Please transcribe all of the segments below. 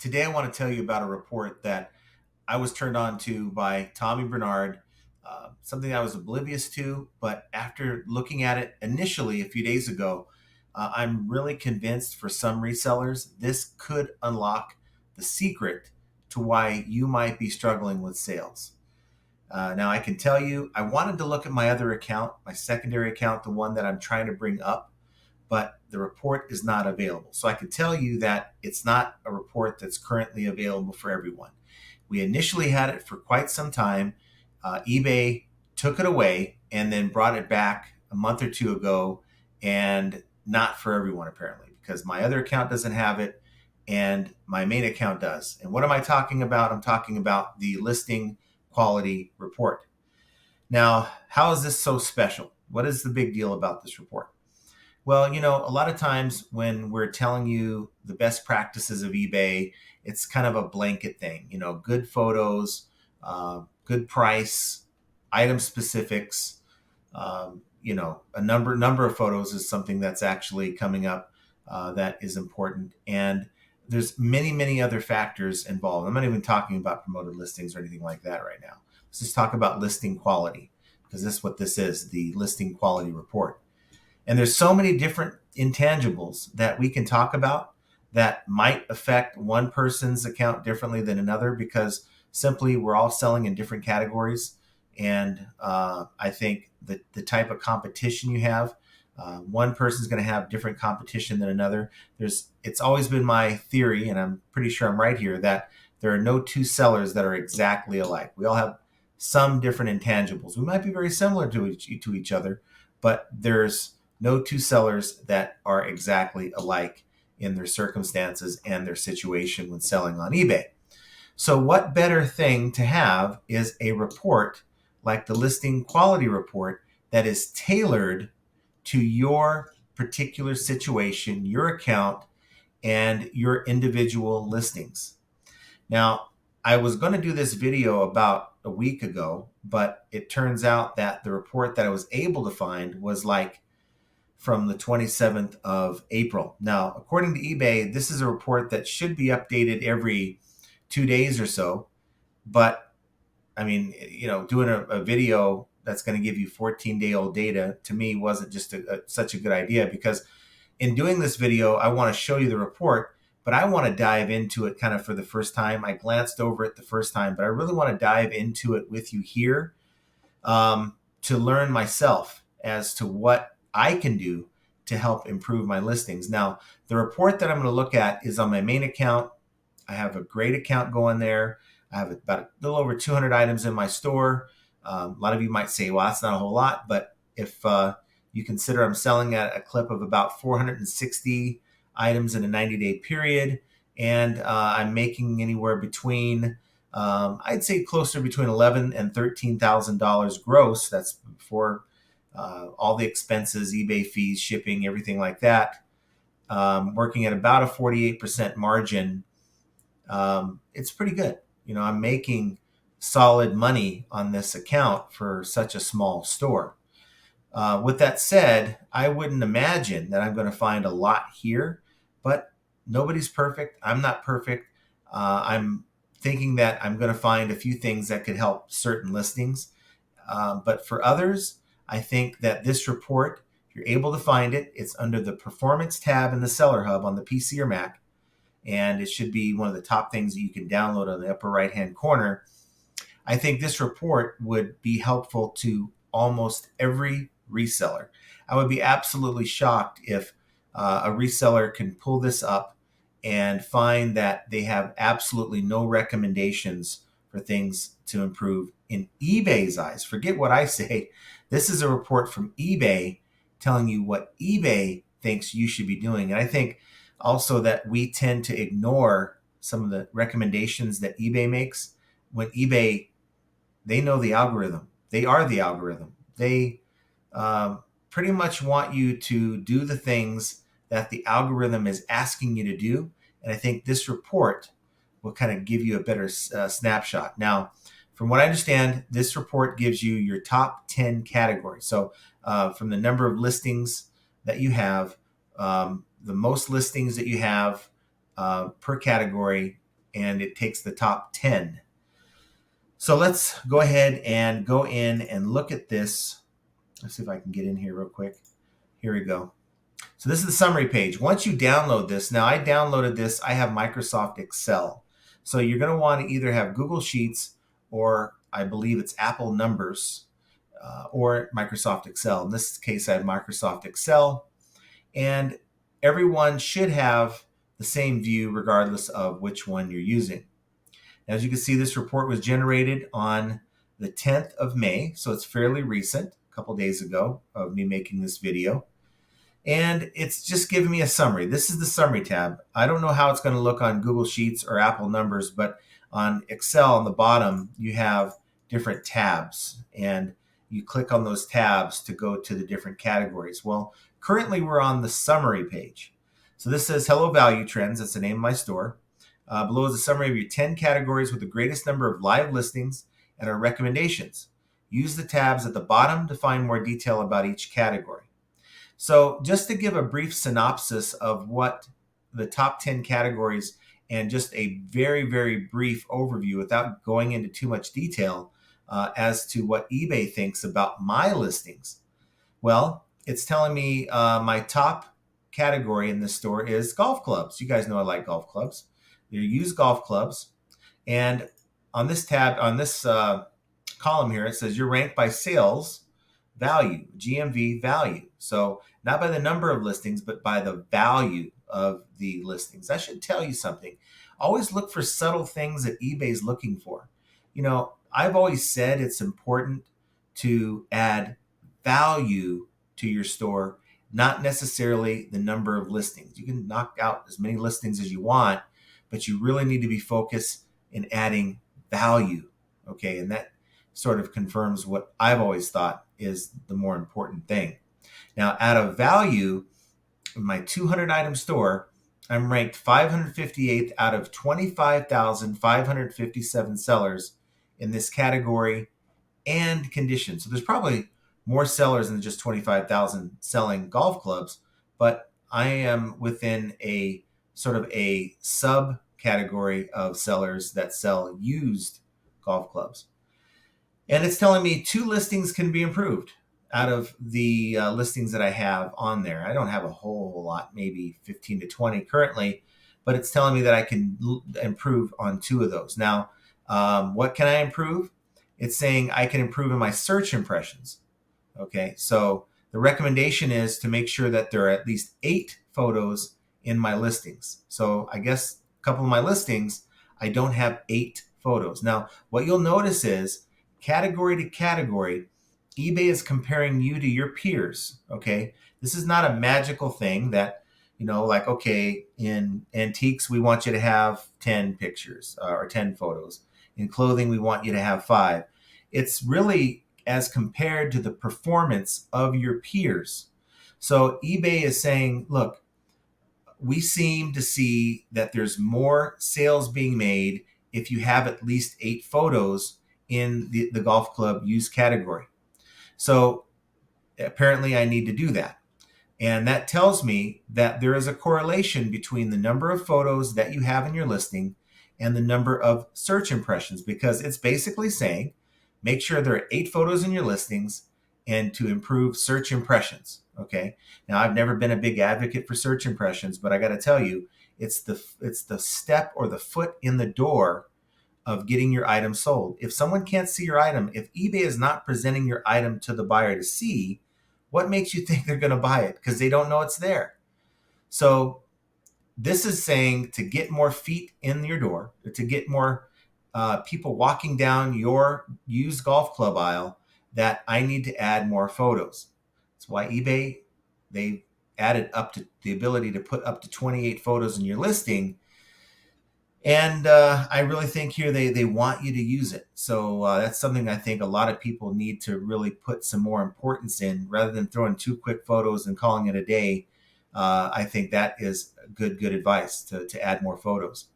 Today I want to tell you about a report that I was turned on to by Tommy Bernard, something I was oblivious to, but after looking at it initially a few days ago, I'm really convinced for some resellers this could unlock the secret to why you might be struggling with sales. Now, I can tell you, I wanted to look at my other account, my secondary account, the one that I'm trying to bring up, but the report is not available. So I can tell you that it's not a report that's currently available for everyone. We initially had it for quite some time. eBay took it away and then brought it back a month or two ago, and not for everyone apparently, because my other account doesn't have it and my main account does. And what am I talking about? I'm talking about the listing quality report. Now, how is this so special? What is the big deal about this report? Well, a lot of times when we're telling you the best practices of eBay, it's kind of a blanket thing. Good photos, good price, item specifics. A number of photos is something that's actually coming up that is important, and there's many other factors involved. I'm not even talking about promoted listings or anything like that right now. Let's just talk about listing quality, because this is what this is, the listing quality report. And there's so many different intangibles that we can talk about that might affect one person's account differently than another, because simply we're all selling in different categories. And I think that the type of competition you have, one person's going to have different competition than another. It's always been my theory, and I'm pretty sure I'm right here, that there are no two sellers that are exactly alike. We all have some different intangibles. We might be very similar to each other, but there's no two sellers that are exactly alike in their circumstances and their situation when selling on eBay. So what better thing to have is a report like the listing quality report that is tailored to your particular situation, your account, and your individual listings. Now, I was going to do this video about a week ago, but it turns out that the report that I was able to find was like from the 27th of April. Now, according to eBay, this is a report that should be updated every 2 days or so. But I mean, doing a video that's going to give you 14-day-old data, to me, wasn't just such a good idea, because in doing this video, I want to show you the report, but I want to dive into it kind of for the first time. I glanced over it the first time, but I really want to dive into it with you here, to learn myself as to what I can do to help improve my listings. Now, the report that I'm going to look at is on my main account. I have a great account going there. I have about a little over 200 items in my store. A lot of you might say, well, that's not a whole lot, but if you consider I'm selling at a clip of about 460 items in a 90-day period, and I'm making anywhere between I'd say closer between $11,000 and $13,000 gross. That's before all the expenses, eBay fees, shipping, everything like that. Working at about a 48% margin. It's pretty good. I'm making solid money on this account for such a small store. With that said, I wouldn't imagine that I'm going to find a lot here, but nobody's perfect. I'm not perfect. I'm thinking that I'm going to find a few things that could help certain listings. But for others, I think that this report, if you're able to find it, it's under the Performance tab in the Seller Hub on the PC or Mac, and it should be one of the top things that you can download on the upper right-hand corner. I think this report would be helpful to almost every reseller. I would be absolutely shocked if a reseller can pull this up and find that they have absolutely no recommendations for things to improve in eBay's eyes. Forget what I say. This is a report from eBay telling you what eBay thinks you should be doing. And I think also that we tend to ignore some of the recommendations that eBay makes. When eBay, they know the algorithm. They are the algorithm. They pretty much want you to do the things that the algorithm is asking you to do. And I think this report will kind of give you a better snapshot. Now, from what I understand, this report gives you your top 10 categories. So from the number of listings that you have, the most listings that you have per category, and it takes the top 10. So let's go ahead and go in and look at this. Let's see if I can get in here real quick. Here we go. So this is the summary page. Once you download this, now I downloaded this, I have Microsoft Excel. So you're going to want to either have Google Sheets, or I believe it's Apple Numbers, or Microsoft Excel. In this case, I have Microsoft Excel, and everyone should have the same view regardless of which one you're using. As you can see, this report was generated on the 10th of May, so it's fairly recent, a couple days ago of me making this video. And it's just giving me a summary. This is the summary tab. I don't know how it's going to look on Google Sheets or Apple Numbers, but on Excel on the bottom, you have different tabs, and you click on those tabs to go to the different categories. Well, currently we're on the summary page. So this says Hello Value Trends. That's the name of my store. Below is a summary of your 10 categories with the greatest number of live listings and our recommendations. Use the tabs at the bottom to find more detail about each category. So just to give a brief synopsis of what the top 10 categories, and just a very, very brief overview without going into too much detail as to what eBay thinks about my listings. Well, it's telling me my top category in this store is golf clubs. You guys know I like golf clubs. They're used golf clubs. And on this tab, on this column here, it says you're ranked by sales value, GMV value. So not by the number of listings, but by the value of the listings. That should tell you something. Always look for subtle things that eBay's looking for. You know, I've always said it's important to add value to your store, not necessarily the number of listings. You can knock out as many listings as you want, but you really need to be focused in adding value. Okay, and that sort of confirms what I've always thought is the more important thing. Now, out of value, in my 200 item store, I'm ranked 558th out of 25,557 sellers in this category and condition. So there's probably more sellers than just 25,000 selling golf clubs, but I am within a sort of a subcategory of sellers that sell used golf clubs. And it's telling me 2 listings can be improved out of the listings that I have on there. I don't have a whole lot, maybe 15 to 20 currently, but it's telling me that I can improve on 2 of those. Now, what can I improve? It's saying I can improve in my search impressions. Okay, so the recommendation is to make sure that there are at least 8 photos in my listings. So I guess a couple of my listings, I don't have 8 photos. Now, what you'll notice is category to category, eBay is comparing you to your peers. Okay, this is not a magical thing that, you know, like, okay, in antiques, we want you to have 10 pictures or 10 photos. In clothing, we want you to have 5. It's really as compared to the performance of your peers. So eBay is saying, look, we seem to see that there's more sales being made if you have at least 8 photos in the golf club used category. So apparently I need to do that. And that tells me that there is a correlation between the number of photos that you have in your listing and the number of search impressions, because it's basically saying, make sure there are 8 photos in your listings and to improve search impressions. Okay. Now, I've never been a big advocate for search impressions, but I got to tell you, it's the step or the foot in the door of getting your item sold. If someone can't see your item, if eBay is not presenting your item to the buyer to see, what makes you think they're going to buy it? Because they don't know it's there. So this is saying to get more feet in your door, to get more people walking down your used golf club aisle, that I need to add more photos. That's why eBay, they added up to the ability to put up to 28 photos in your listing. And I really think here they want you to use it. So that's something I think a lot of people need to really put some more importance in, rather than throwing 2 quick photos and calling it a day. I think that is good advice to add more photos.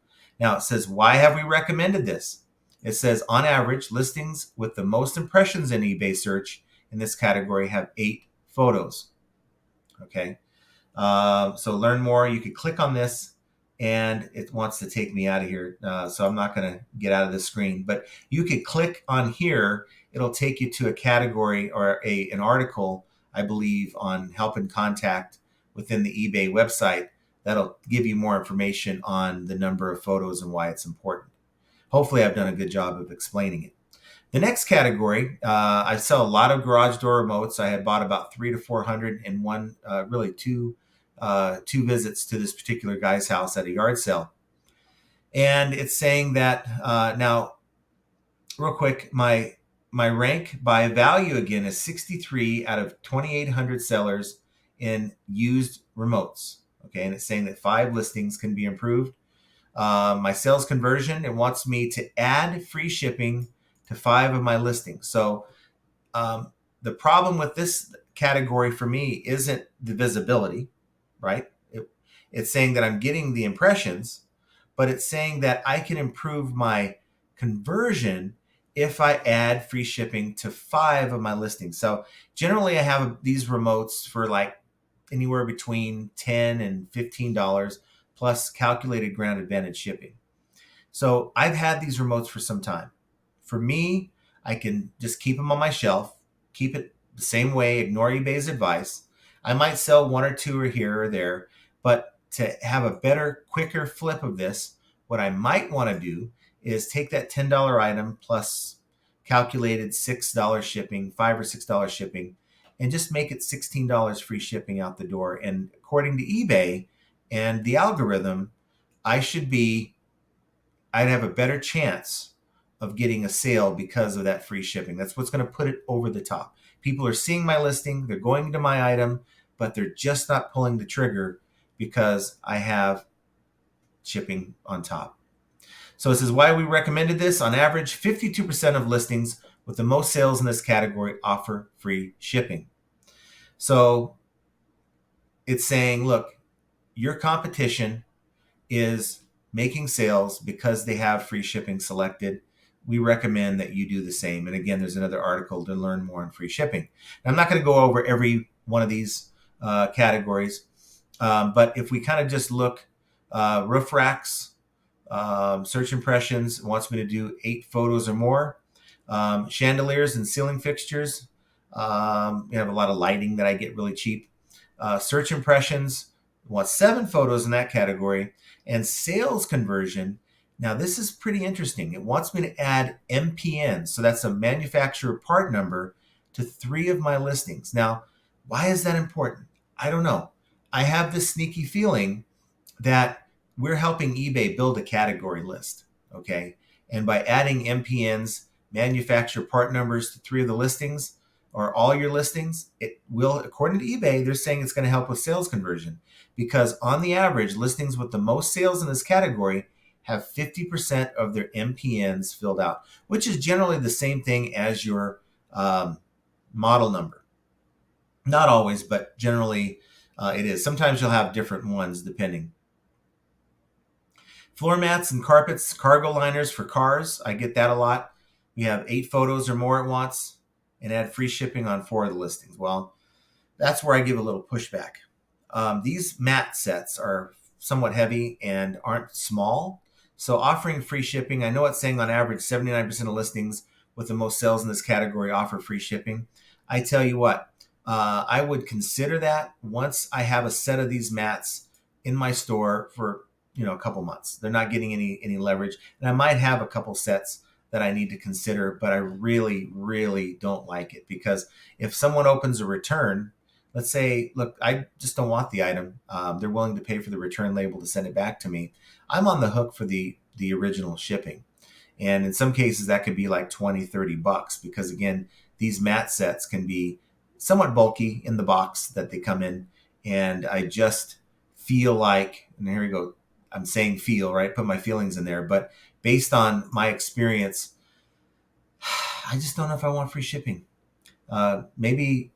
Now it says, why have we recommended this? It says, on average, listings with the most impressions in eBay search in this category have 8 photos. Okay. So learn more. You could click on this and it wants to take me out of here. So I'm not going to get out of this screen. But you could click on here. It'll take you to a category or an article, I believe, on help and contact within the eBay website. That'll give you more information on the number of photos and why it's important. Hopefully, I've done a good job of explaining it. The next category, I sell a lot of garage door remotes. I had bought about 300 to 400 in one, really two visits to this particular guy's house at a yard sale. And it's saying that now, real quick, my rank by value again is 63 out of 2,800 sellers in used remotes. Okay, and it's saying that 5 listings can be improved. My sales conversion, it wants me to add free shipping to 5 of my listings. So the problem with this category for me isn't the visibility, right? It's saying that I'm getting the impressions, but it's saying that I can improve my conversion if I add free shipping to 5 of my listings. So generally I have these remotes for like anywhere between $10 and $15 plus calculated ground advantage shipping. So I've had these remotes for some time. For me, I can just keep them on my shelf, keep it the same way, ignore eBay's advice. I might sell 1 or 2 or here or there, but to have a better, quicker flip of this, what I might want to do is take that $10 item plus calculated $6 shipping, $5 or $6 shipping, and just make it $16 free shipping out the door. And according to eBay and the algorithm, I'd have a better chance of getting a sale because of that free shipping. That's what's going to put it over the top. People are seeing my listing, they're going to my item, but they're just not pulling the trigger because I have shipping on top. So this is why we recommended this. On average, 52% of listings with the most sales in this category offer free shipping. So it's saying, look, your competition is making sales because they have free shipping selected. We recommend that you do the same. And again, there's another article to learn more on free shipping. Now, I'm not going to go over every one of these categories, but if we kind of just look, roof racks, search impressions wants me to do 8 photos or more. Chandeliers and ceiling fixtures. We have a lot of lighting that I get really cheap. Search impressions wants 7 photos in that category. And sales conversion, now this is pretty interesting. It wants me to add MPN, so that's a manufacturer part number, to 3 of my listings. Now, why is that important? I don't know. I have this sneaky feeling that we're helping eBay build a category list, okay? And by adding MPNs, manufacturer part numbers, to 3 of the listings or all your listings, it will, according to eBay, they're saying it's going to help with sales conversion because on the average, listings with the most sales in this category have 50% of their MPNs filled out, which is generally the same thing as your model number. Not always, but generally it is. Sometimes you'll have different ones depending. Floor mats and carpets, cargo liners for cars. I get that a lot. We have 8 photos or more at once and add free shipping on 4 of the listings. Well, that's where I give a little pushback. These mat sets are somewhat heavy and aren't small. So offering free shipping, I know it's saying on average 79% of listings with the most sales in this category offer free shipping. I tell you what, I would consider that once I have a set of these mats in my store for a couple months. They're not getting any leverage, and I might have a couple sets that I need to consider, but I really, really don't like it because if someone opens a return, let's say, look, I just don't want the item. They're willing to pay for the return label to send it back to me. I'm on the hook for the original shipping. And in some cases that could be like $20-$30 because again, these mat sets can be somewhat bulky in the box that they come in. And I just feel like, and here we go, I'm saying feel, right? Put my feelings in there. But based on my experience, I just don't know if I want free shipping. Maybe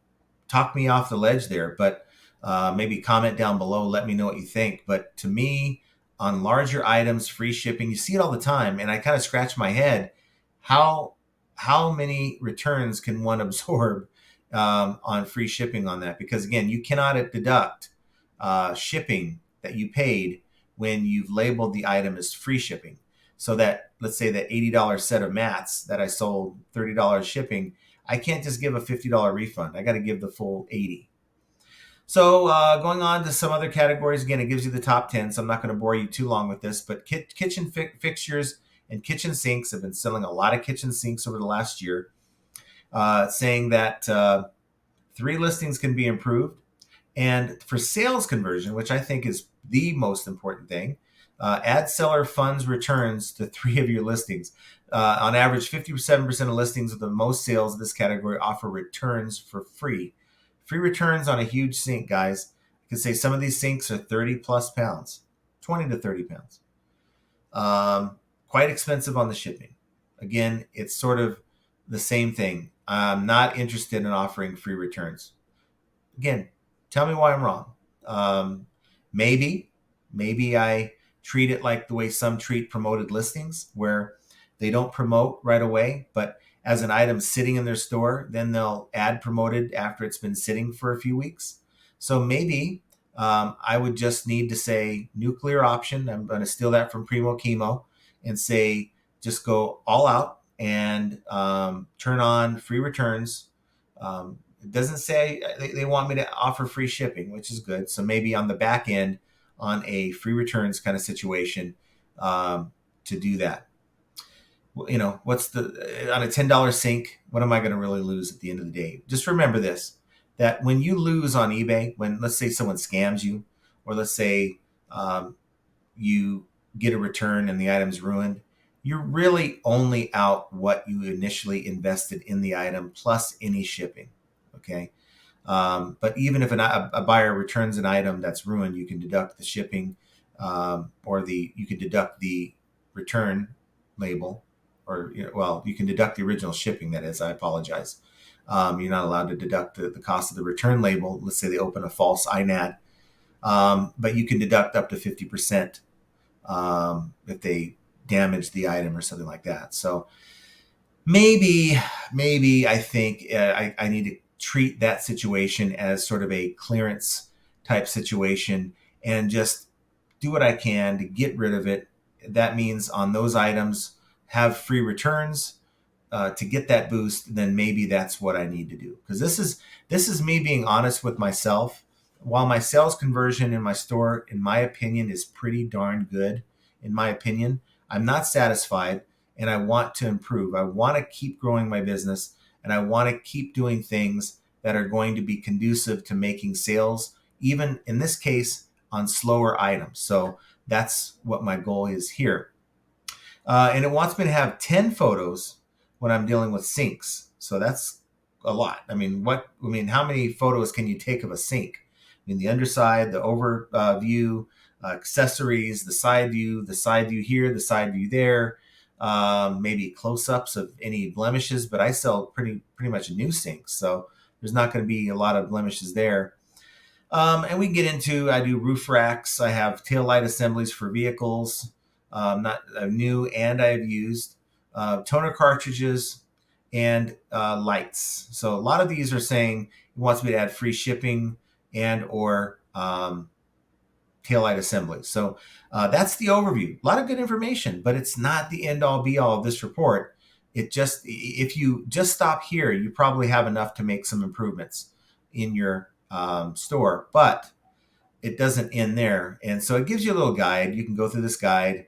talk me off the ledge there, but maybe comment down below. Let me know what you think. But to me, on larger items, free shipping, you see it all the time. And I kind of scratch my head. How many returns can one absorb on free shipping on that? Because again, you cannot deduct shipping that you paid when you've labeled the item as free shipping. So that, let's say that $80 set of mats that I sold, $30 shipping, I can't just give a $50 refund. I got to give the full 80. So going on to some other categories, again, it gives you the top 10, so I'm not going to bore you too long with this, but kitchen fixtures and kitchen sinks have been selling a lot of kitchen sinks over the last year, saying that 3 listings can be improved. And for sales conversion, which I think is the most important thing, add seller funds returns to 3 of your listings. On average, 57% of listings with the most sales in this category offer returns for free. Free returns on a huge sink, guys. I can say some of these sinks are 30 plus pounds, 20 to 30 pounds. Quite expensive on the shipping. Again, it's sort of the same thing. I'm not interested in offering free returns. Again, tell me why I'm wrong. Maybe I treat it like the way some treat promoted listings, where they don't promote right away, but as an item sitting in their store, then they'll add promoted after it's been sitting for a few weeks. So maybe I would just need to say nuclear option. I'm going to steal that from Primo Chemo and say just go all out and turn on free returns. It doesn't say they want me to offer free shipping, which is good. So maybe on the back end, on a free returns kind of situation, to do that. What's on a $10 sink? What am I going to really lose at the end of the day? Just remember this: that when you lose on eBay, when let's say someone scams you, or let's say you get a return and the item's ruined, you're really only out what you initially invested in the item plus any shipping. Okay. But even if a buyer returns an item that's ruined, you can deduct the shipping, or you can deduct the return label, or you can deduct the original shipping. That is, I apologize. You're not allowed to deduct the cost of the return label. Let's say they open a false INAD, but you can deduct up to 50% if they damage the item or something like that. So maybe I think I need to treat that situation as sort of a clearance type situation and just do what I can to get rid of it. That means on those items, have free returns to get that boost. Then maybe that's what I need to do, because this is me being honest with myself. While my sales conversion in my store, in my opinion, is pretty darn good, in my opinion, I'm not satisfied, and I want to improve. I want to keep growing my business, and I want to keep doing things that are going to be conducive to making sales, even in this case on slower items. So that's what my goal is here. And it wants me to have 10 photos when I'm dealing with sinks. So that's a lot. I mean, how many photos can you take of a sink? I mean, the underside, the over view, accessories, the side view here, the side view there, maybe close-ups of any blemishes. But I sell pretty much new sinks, so there's not going to be a lot of blemishes there. And we get into, I do roof racks. I have tail light assemblies for vehicles, not new and I've used, toner cartridges, and lights. So a lot of these are saying it wants me to add free shipping and or tail light assembly. So that's the overview. A lot of good information, but it's not the end all be all of this report. If you just stop here, you probably have enough to make some improvements in your store, but it doesn't end there. And so it gives you a little guide. You can go through this guide,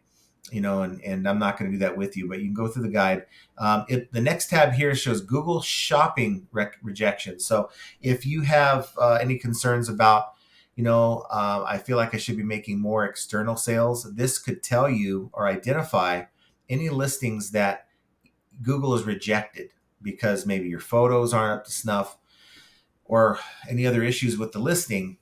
and I'm not going to do that with you, but you can go through the guide. The next tab here shows Google shopping rejection. So if you have any concerns about, I feel like I should be making more external sales, this could tell you or identify any listings that Google has rejected because maybe your photos aren't up to snuff or any other issues with the listing.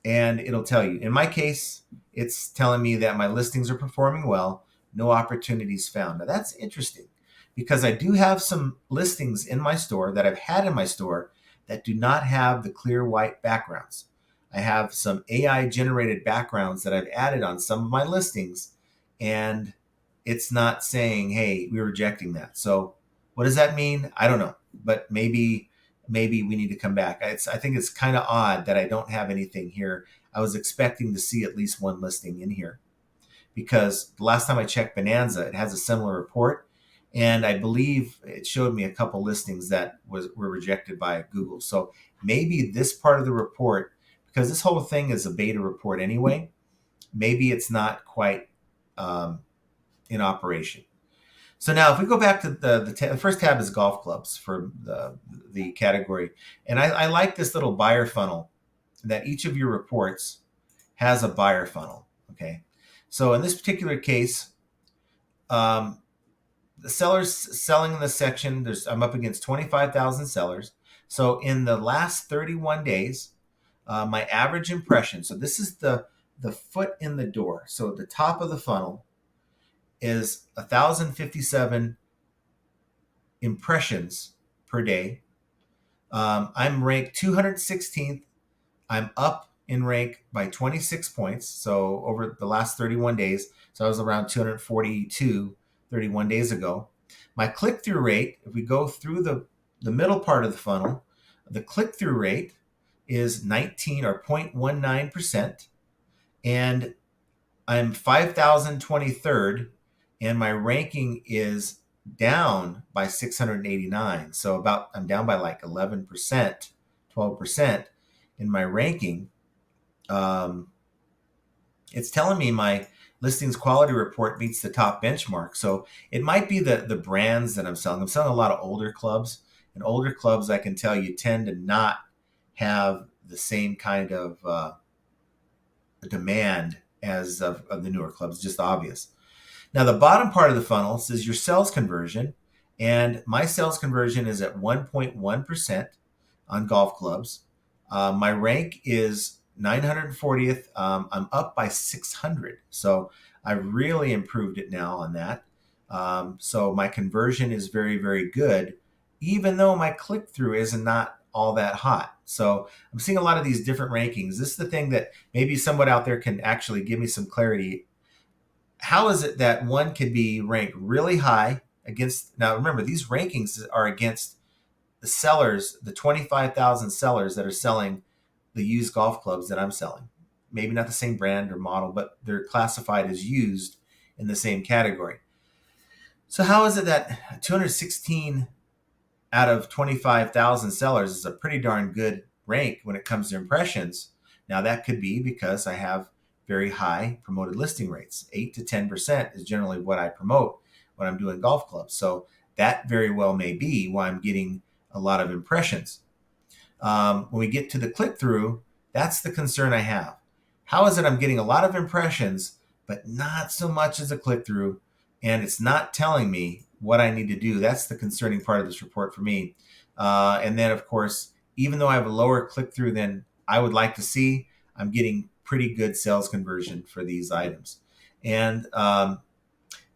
And it'll tell you. In my case, it's telling me that my listings are performing well, no opportunities found. Now that's interesting, because I do have some listings in my store that I've had in my store that do not have the clear white backgrounds. I have some AI generated backgrounds that I've added on some of my listings, and it's not saying, hey, we're rejecting that. So what does that mean? I don't know, but maybe we need to come back. I think it's kind of odd that I don't have anything here. I was expecting to see at least one listing in here. because the last time I checked Bonanza, it has a similar report. And I believe it showed me a couple listings that were rejected by Google. So maybe this part of the report, because this whole thing is a beta report anyway, maybe it's not quite um, in operation. So now, if we go back to the first tab is golf clubs for the category, and I like this little buyer funnel that each of your reports has a buyer funnel. Okay, so in this particular case, um, the sellers selling in this section, I'm up against 25,000 sellers. So in the last 31 days, my average impression. So this is the foot in the door. So the top of the funnel is 1,057 impressions per day. I'm ranked 216th. I'm up in rank by 26 points. So over the last 31 days, so I was around 242 31 days ago. My click-through rate, if we go through the middle part of the funnel, the click-through rate is 19 or 0.19%. And I'm 5,023rd, and my ranking is down by 689. So I'm down by like 11%, 12% in my ranking. It's telling me my listings quality report meets the top benchmark. So it might be the brands that I'm selling. I'm selling a lot of older clubs, and older clubs, I can tell you, tend to not have the same kind of demand as of the newer clubs, just obvious. Now, the bottom part of the funnel says your sales conversion, and my sales conversion is at 1.1% on golf clubs. My rank is 940th. I'm up by 600. So I really improved it now on that. So my conversion is very, very good, even though my click through is not all that hot. So I'm seeing a lot of these different rankings. This is the thing that maybe someone out there can actually give me some clarity. How is it that one could be ranked really high against? Now, remember, these rankings are against the sellers, the 25,000 sellers that are selling the used golf clubs that I'm selling. Maybe not the same brand or model, but they're classified as used in the same category. So how is it that 216 out of 25,000 sellers is a pretty darn good rank when it comes to impressions? Now, that could be because I have very high promoted listing rates. 8 to 10% is generally what I promote when I'm doing golf clubs. So that very well may be why I'm getting a lot of impressions. When we get to the click through, that's the concern I have. How is it I'm getting a lot of impressions, but not so much as a click through, and it's not telling me what I need to do? That's the concerning part of this report for me. And then, of course, even though I have a lower click through than I would like to see, I'm getting pretty good sales conversion for these items. And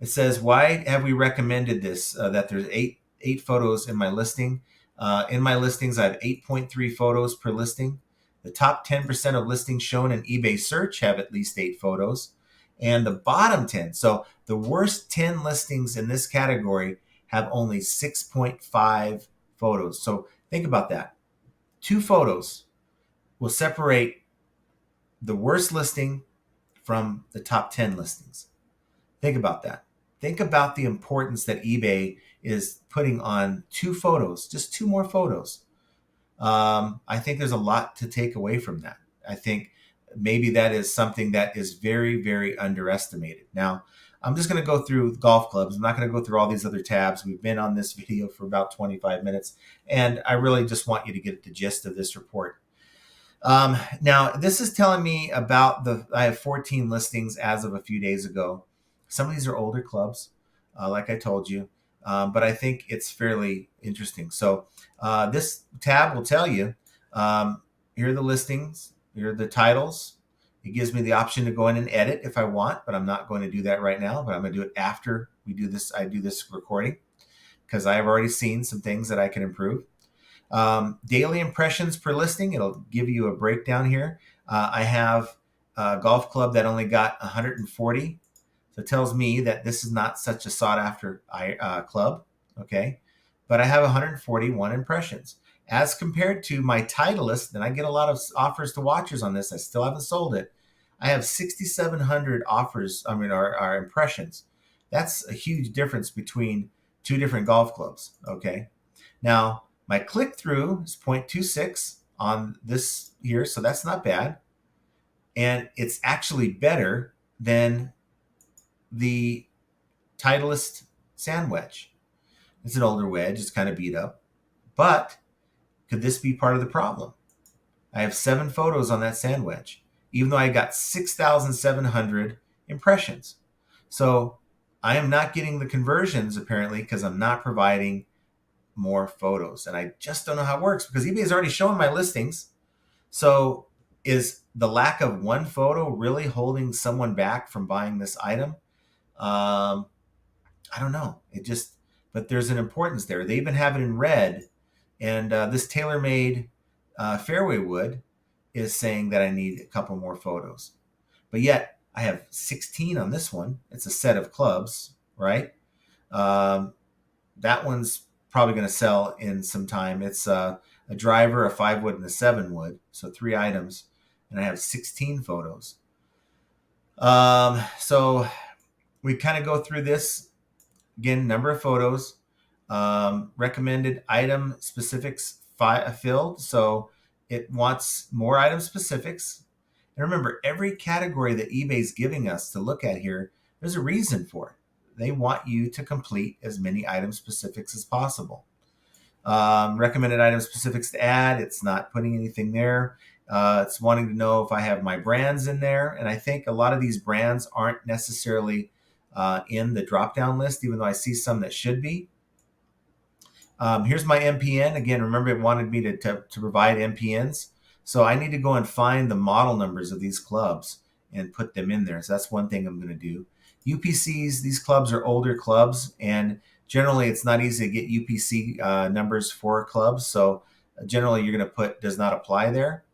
it says, why have we recommended this? That there's eight photos in my listing. In my listings, I have 8.3 photos per listing. The top 10% of listings shown in eBay search have at least 8 photos. And the bottom 10, so the worst 10 listings in this category have only 6.5 photos. So think about that. 2 photos will separate the worst listing from the top 10 listings. Think about that. Think about the importance that eBay is putting on 2 photos, just 2 more photos. I think there's a lot to take away from that. I think maybe that is something that is very, very underestimated. Now, I'm just going to go through golf clubs. I'm not going to go through all these other tabs. We've been on this video for about 25 minutes, and I really just want you to get the gist of this report. Now, this is telling me about I have 14 listings as of a few days ago. Some of these are older clubs, like I told you, but I think it's fairly interesting. So this tab will tell you, here are the listings, here are the titles. It gives me the option to go in and edit if I want, but I'm not going to do that right now, but I'm going to do it after we do this. I do this recording because I have already seen some things that I can improve. Daily impressions per listing, it'll give you a breakdown here. I have a golf club that only got 140. So it tells me that this is not such a sought after club. Okay. But I have 141 impressions as compared to my Titleist. And I get a lot of offers to watchers on this. I still haven't sold it. I have 6,700 offers, our impressions. That's a huge difference between two different golf clubs, okay? Now, my click-through is 0.26 on this here, so that's not bad. And it's actually better than the Titleist sand wedge. It's an older wedge, it's kind of beat up. But could this be part of the problem? I have 7 photos on that sand wedge, even though I got 6,700 impressions. So I am not getting the conversions apparently because I'm not providing more photos. And I just don't know how it works because eBay is already showing my listings. So is the lack of one photo really holding someone back from buying this item? I don't know. But there's an importance there. They even have it in red. And this TaylorMade fairway wood is saying that I need a couple more photos. But yet I have 16 on this one. It's a set of clubs, right? That one's probably going to sell in some time. It's a driver, a 5 wood, and a 7 wood. So 3 items. And I have 16 photos. So we kind of go through this. Again, number of photos. Recommended item specifics filled. So it wants more item specifics. And remember, every category that eBay's giving us to look at here, there's a reason for it. They want you to complete as many item specifics as possible. Recommended item specifics to add. It's not putting anything there. It's wanting to know if I have my brands in there. And I think a lot of these brands aren't necessarily in the drop-down list, even though I see some that should be. Here's my MPN. Again, remember it wanted me to provide MPNs. So I need to go and find the model numbers of these clubs and put them in there. So that's one thing I'm going to do. UPCs, these clubs are older clubs, and generally it's not easy to get UPC numbers for clubs. So generally you're going to put does not apply there.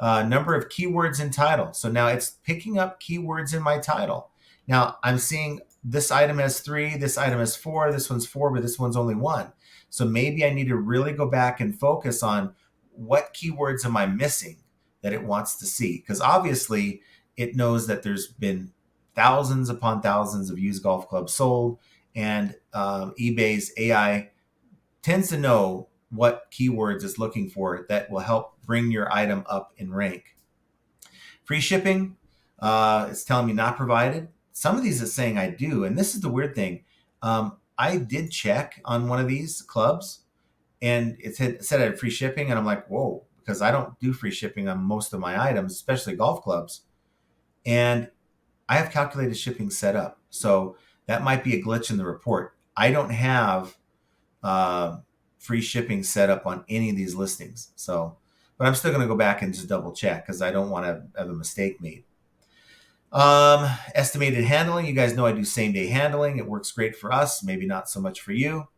Number of keywords in title. So now it's picking up keywords in my title. Now I'm seeing this item has 3, this item has 4, this one's 4, but this one's only 1. So maybe I need to really go back and focus on what keywords am I missing that it wants to see? Because obviously it knows that there's been thousands upon thousands of used golf clubs sold, and eBay's AI tends to know what keywords it's looking for that will help bring your item up in rank. Free shipping, it's telling me not provided. Some of these is saying I do, and this is the weird thing. I did check on one of these clubs, and it said I had free shipping, and I'm like, whoa, because I don't do free shipping on most of my items, especially golf clubs. And I have calculated shipping set up, so that might be a glitch in the report. I don't have free shipping set up on any of these listings. So, but I'm still going to go back and just double check because I don't want to have a mistake made. Estimated handling. You guys know I do same day handling. It works great for us, maybe not so much for you.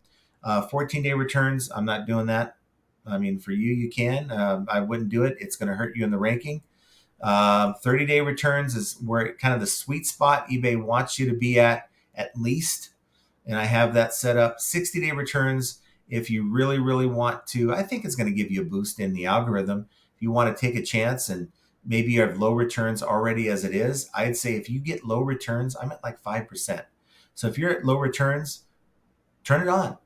14-day returns. I'm not doing that. I mean, for you, you can. I wouldn't do it. It's going to hurt you in the ranking. 30-day returns is where kind of the sweet spot eBay wants you to be at least. And I have that set up. 60-day returns, if you really, really want to, I think it's going to give you a boost in the algorithm. If you want to take a chance and maybe you have low returns already as it is, I'd say if you get low returns, I'm at like 5%. So if you're at low returns, turn it on.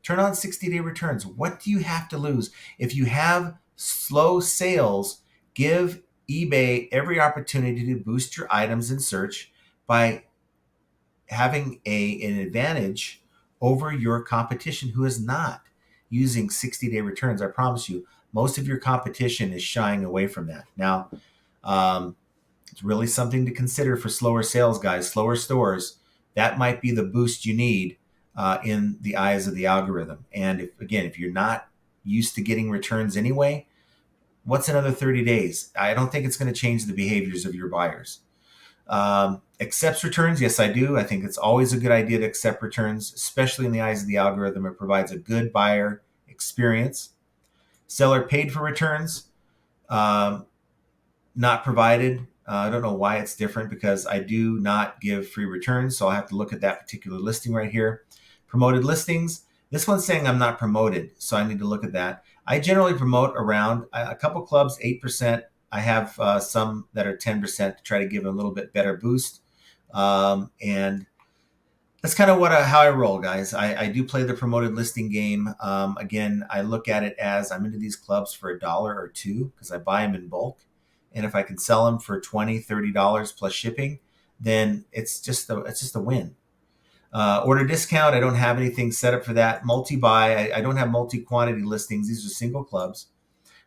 Turn on 60-day returns. What do you have to lose? If you have slow sales, give eBay every opportunity to boost your items in search by having an advantage over your competition who is not using 60-day returns. I promise you, most of your competition is shying away from that. Now, it's really something to consider for slower sales guys, slower stores. That might be the boost you need in the eyes of the algorithm. And if you're not used to getting returns anyway, what's another 30 days? I don't think it's going to change the behaviors of your buyers. Accepts returns. Yes, I do. I think it's always a good idea to accept returns, especially in the eyes of the algorithm. It provides a good buyer experience. Seller paid for returns. Not provided. I don't know why it's different because I do not give free returns. So I'll have to look at that particular listing right here. Promoted listings. This one's saying I'm not promoted. So I need to look at that. I generally promote around a couple clubs, 8%. I have some that are 10% to try to give a little bit better boost. And that's kind of how I roll, guys. I do play the promoted listing game. Again, I look at it as I'm into these clubs for $1 or $2 because I buy them in bulk. And if I can sell them for $20, $30 plus shipping, then it's just a win. Order discount, I don't have anything set up for that. Multi-buy, I don't have multi-quantity listings. These are single clubs.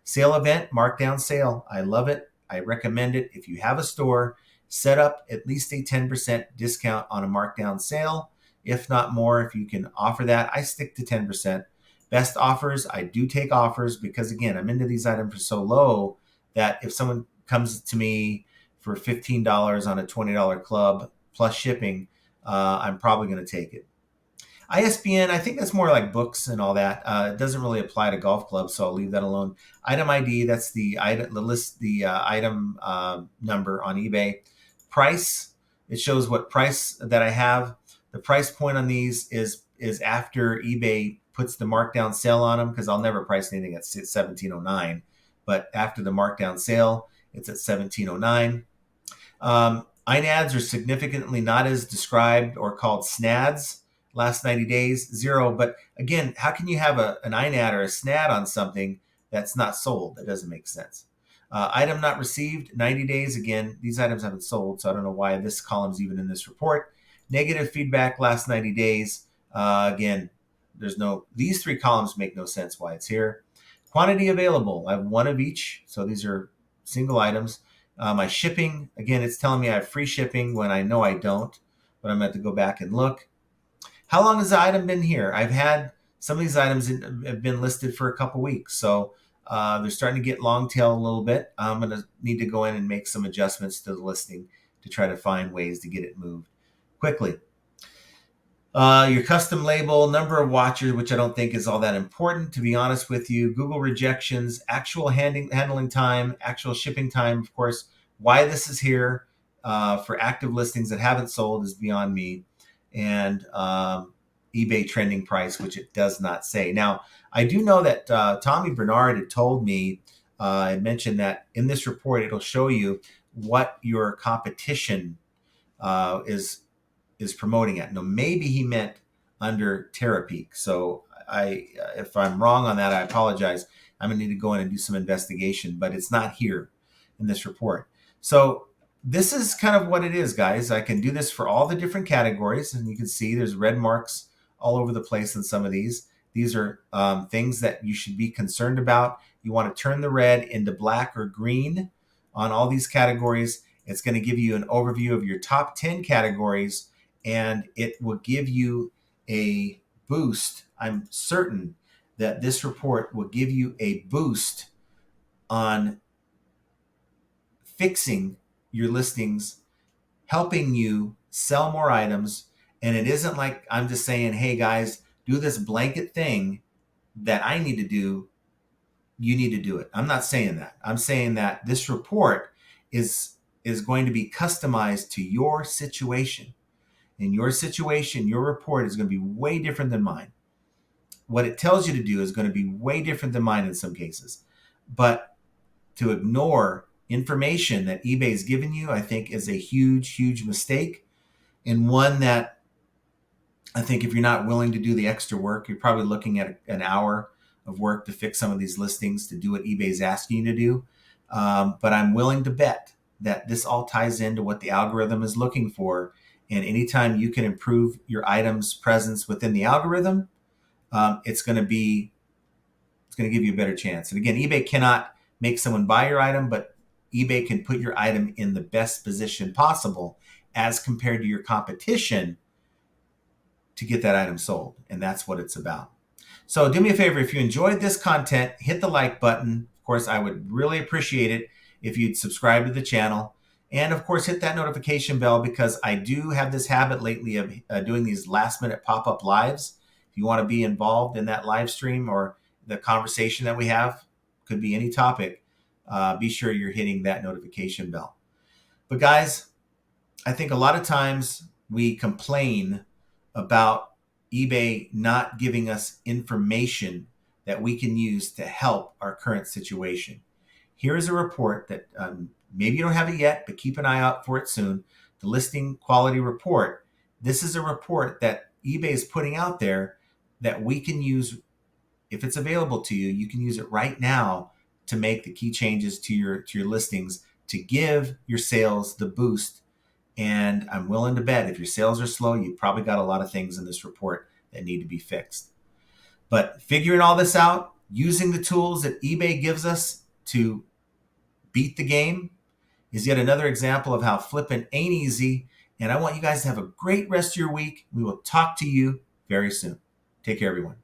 Sale event, markdown sale. I love it. I recommend it. If you have a store, set up at least a 10% discount on a markdown sale. If not more, if you can offer that, I stick to 10%. Best offers, I do take offers because, again, I'm into these items for so low that if someone comes to me for $15 on a $20 club plus shipping, I'm probably going to take it. ISBN, I think that's more like books and all that. It doesn't really apply to golf clubs, so I'll leave that alone. Item ID, that's the item, item number on eBay. Price, it shows what price that I have. The price point on these is after eBay puts the markdown sale on them, because I'll never price anything at $17.09, but after the markdown sale, it's at $17.09. INADs are significantly not as described or called SNADs. Last 90 days, 0. But again, how can you have an INAD or a SNAD on something that's not sold? That doesn't make sense. Item not received, 90 days. Again, these items haven't sold, so I don't know why this column's even in this report. Negative feedback last 90 days. Again, these 3 columns make no sense why it's here. Quantity available, I have 1 of each, so these are single items. My shipping, again, it's telling me I have free shipping when I know I don't, but I'm going to have to go back and look. How long has the item been here? I've had some of these items have been listed for a couple weeks, so they're starting to get long tail a little bit. I'm going to need to go in and make some adjustments to the listing to try to find ways to get it moved quickly. Your custom label, number of watchers, which I don't think is all that important, to be honest with you. Google rejections, actual handling time, actual shipping time, of course. Why this is here for active listings that haven't sold is beyond me. And eBay trending price, which it does not say. Now, I do know that Tommy Bernard had told me, and mentioned that in this report, it'll show you what your competition is promoting at. Now, maybe he meant under Terapeak. So if I'm wrong on that, I apologize. I'm going to need to go in and do some investigation, but it's not here in this report. So this is kind of what it is, guys. I can do this for all the different categories, and you can see there's red marks all over the place in some of these. These are things that you should be concerned about. You want to turn the red into black or green on all these categories. It's going to give you an overview of your top 10 categories, and it will give you a boost. I'm certain that this report will give you a boost on fixing your listings, helping you sell more items. And it isn't like I'm just saying, hey guys, do this blanket thing that I need to do. You need to do it. I'm not saying that. I'm saying that this report is going to be customized to your situation. In your situation, your report is going to be way different than mine. What it tells you to do is going to be way different than mine in some cases. But to ignore information that eBay's given you, I think is a huge, huge mistake, and one that I think if you're not willing to do the extra work, you're probably looking at an hour of work to fix some of these listings, to do what eBay's asking you to do. But I'm willing to bet that this all ties into what the algorithm is looking for. And anytime you can improve your item's presence within the algorithm, it's going to give you a better chance. And again, eBay cannot make someone buy your item, but eBay can put your item in the best position possible as compared to your competition to get that item sold. And that's what it's about. So do me a favor, if you enjoyed this content, hit the like button. Of course, I would really appreciate it if you'd subscribe to the channel. And of course, hit that notification bell, because I do have this habit lately of doing these last minute pop-up lives. If you want to be involved in that live stream or the conversation that we have, could be any topic, be sure you're hitting that notification bell. But guys, I think a lot of times we complain about eBay not giving us information that we can use to help our current situation. here is a report that maybe you don't have it yet, but keep an eye out for it soon. The listing quality report. This is a report that eBay is putting out there that we can use. If it's available to you, you can use it right now to make the key changes to your listings to give your sales the boost. And I'm willing to bet if your sales are slow, you probably got a lot of things in this report that need to be fixed. But figuring all this out, using the tools that eBay gives us to beat the game, is yet another example of how flipping ain't easy. And I want you guys to have a great rest of your week. We will talk to you very soon. Take care, everyone.